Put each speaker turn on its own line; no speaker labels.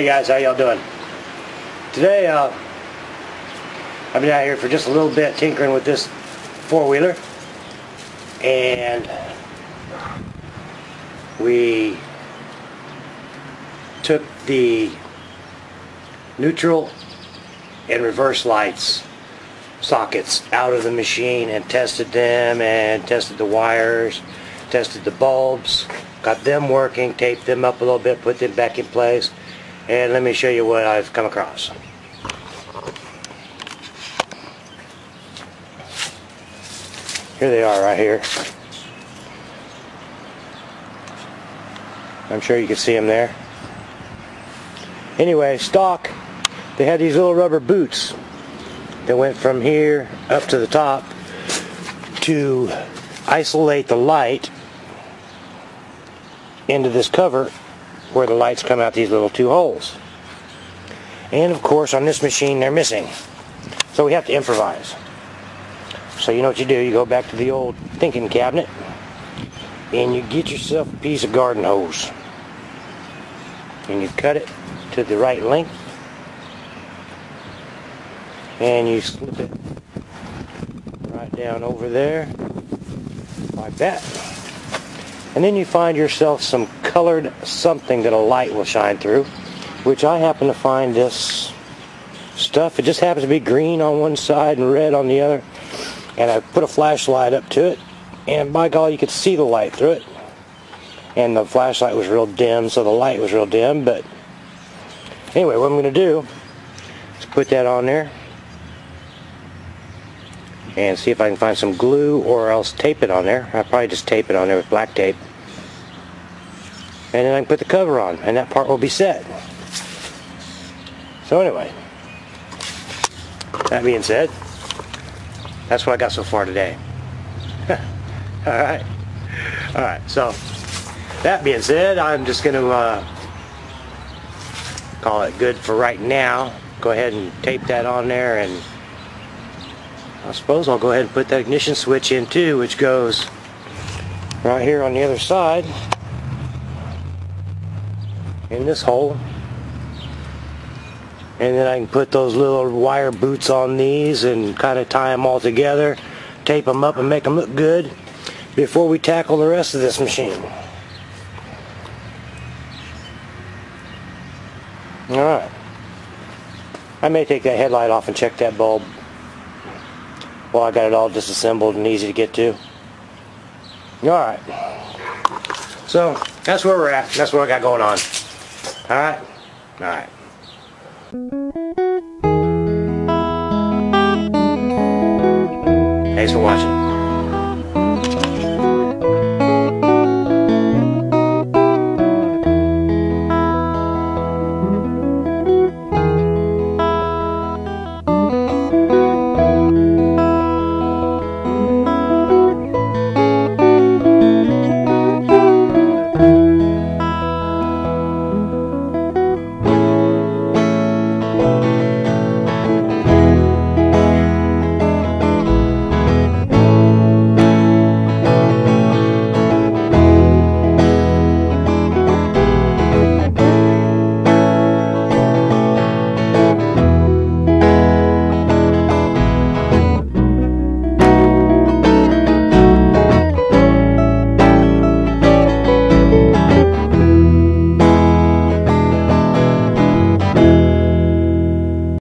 Hey guys, how y'all doing? Today I've been out here for just a little bit tinkering with this four-wheeler, and we took the neutral and reverse lights sockets out of the machine and tested them, and tested the wires, tested the bulbs, got them working, taped them up a little bit, put them back in place, and let me show you what I've come across. Here they are right here. I'm sure you can see them there. Anyway, stock, they had these little rubber boots that went from here up to the top to isolate the light into this cover where the lights come out these little two holes. And of course on this machine they're missing, so we have to improvise. So you know what you do, you go back to the old thinking cabinet and you get yourself a piece of garden hose and you cut it to the right length and you slip it right down over there like that, and then you find yourself some colored something that a light will shine through, which I happen to find this stuff. It just happens to be green on one side and red on the other, and I put a flashlight up to it, and by golly, you could see the light through it. And the flashlight was real dim, so the light was real dim. But anyway, what I'm going to do is put that on there and see if I can find some glue, or else tape it on there. I'll probably just tape it on there with black tape, and then I can put the cover on, and that part will be set. So anyway, that being said, that's what I got so far today. Alright, so that being said, I'm just going to call it good for right now. Go ahead and tape that on there, and I suppose I'll go ahead and put that ignition switch in too, which goes right here on the other side in this hole. And then I can put those little wire boots on these and kind of tie them all together, tape them up and make them look good before we tackle the rest of this machine. Alright. I may take that headlight off and check that bulb while I got it all disassembled and easy to get to. Alright. So, that's where we're at. That's what I got going on. Alright? Alright. Thanks for watching.